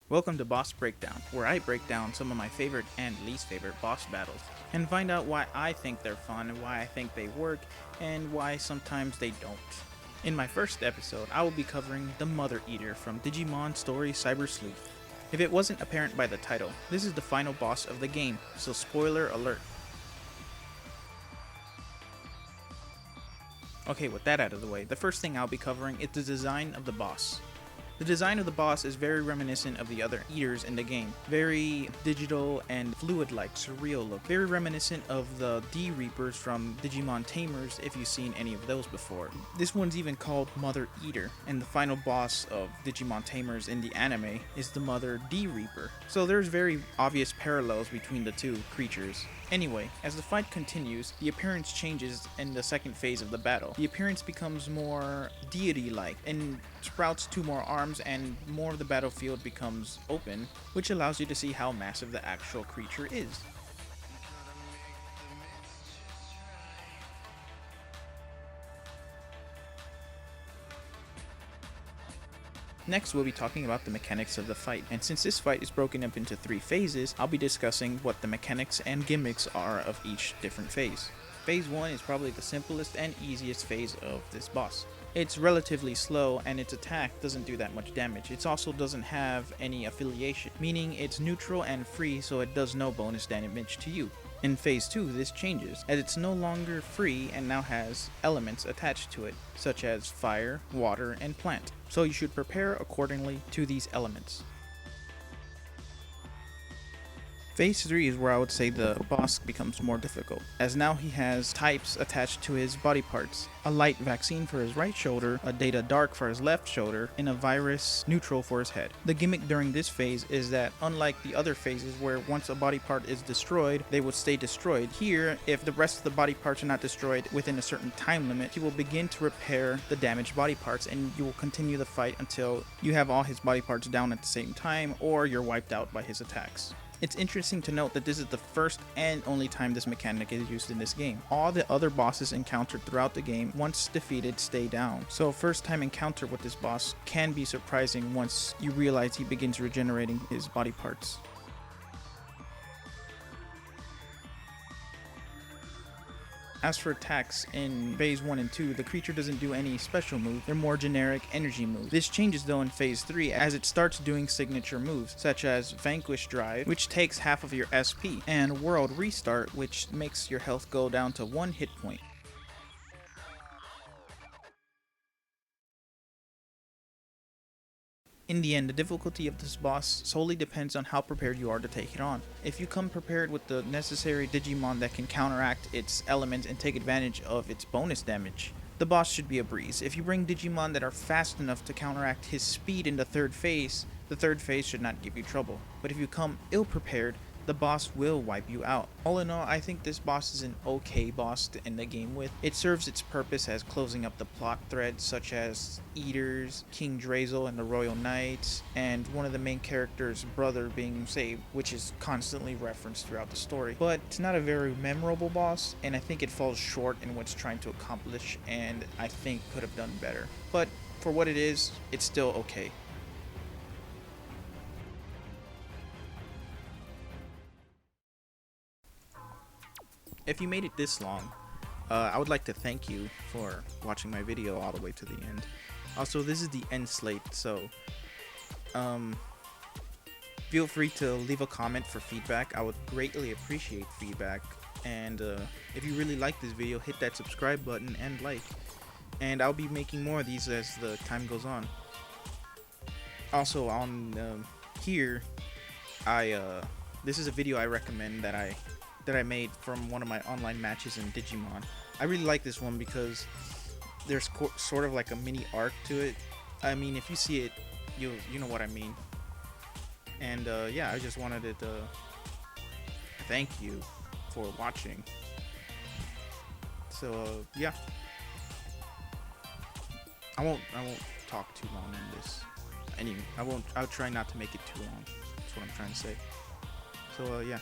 Welcome to Boss Breakdown, where I break down some of my favorite and least favorite boss battles, and find out why I think they're fun, and why I think they work, and why sometimes they don't. In my first episode, I will be covering the Mother Eater from Digimon Story Cyber Sleuth. If it wasn't apparent by the title, this is the final boss of the game, so spoiler alert. Okay, with that out of the way, the first thing I'll be covering is the design of the boss. The design of the boss is very reminiscent of the other eaters in the game. Very digital and fluid-like, surreal look. Very reminiscent of the D-Reapers from Digimon Tamers, if you've seen any of those before. This one's even called Mother Eater, and the final boss of Digimon Tamers in the anime is the Mother D-Reaper. So there's very obvious parallels between the two creatures. Anyway, as the fight continues, the appearance changes in the second phase of the battle. The appearance becomes more deity-like and sprouts two more arms, and more of the battlefield becomes open, which allows you to see how massive the actual creature is. Next, we'll be talking about the mechanics of the fight, and since this fight is broken up into 3 phases, I'll be discussing what the mechanics and gimmicks are of each different phase. Phase 1 is probably the simplest and easiest phase of this boss. It's relatively slow, and its attack doesn't do that much damage. It also doesn't have any affiliation, meaning it's neutral and free, so it does no bonus damage to you. In Phase 2, this changes, as it's no longer free and now has elements attached to it, such as fire, water, and plant. So you should prepare accordingly to these elements. Phase 3 is where I would say the boss becomes more difficult, as now he has types attached to his body parts. A light vaccine for his right shoulder, a data dark for his left shoulder, and a virus neutral for his head. The gimmick during this phase is that unlike the other phases where once a body part is destroyed, they would stay destroyed, here, if the rest of the body parts are not destroyed within a certain time limit, he will begin to repair the damaged body parts, and you will continue the fight until you have all his body parts down at the same time, or you're wiped out by his attacks. It's interesting to note that this is the first and only time this mechanic is used in this game. All the other bosses encountered throughout the game, once defeated, stay down. So a first time encounter with this boss can be surprising once you realize he begins regenerating his body parts. As for attacks, in Phase 1 and 2, the creature doesn't do any special moves, they're more generic energy moves. This changes though in Phase 3 as it starts doing signature moves, such as Vanquish Drive, which takes half of your SP, and World Restart, which makes your health go down to 1 hit point. In the end, the difficulty of this boss solely depends on how prepared you are to take it on. If you come prepared with the necessary Digimon that can counteract its elements and take advantage of its bonus damage, the boss should be a breeze. If you bring Digimon that are fast enough to counteract his speed in the third phase should not give you trouble. But if you come ill-prepared, the boss will wipe you out. All in all, I think this boss is an okay boss to end the game with. It serves its purpose as closing up the plot threads such as Eaters, King Drazel and the Royal Knights, and one of the main characters' brother being saved, which is constantly referenced throughout the story. But it's not a very memorable boss, and I think it falls short in what it's trying to accomplish, and I think could have done better. But for what it is, it's still okay. If you made it this long, I would like to thank you for watching my video all the way to the end. Also, this is the end slate, so feel free to leave a comment for feedback. I would greatly appreciate feedback. And if you really like this video, hit that subscribe button and like. And I'll be making more of these as the time goes on. Also, on here, this is a video I recommend that I made from one of my online matches in Digimon. I really like this one because there's sort of like a mini arc to it. I mean, if you see it, you know what I mean. And yeah, I just wanted to thank you for watching. So yeah, I won't talk too long on this. Anyway, I'll try not to make it too long. That's what I'm trying to say. So yeah.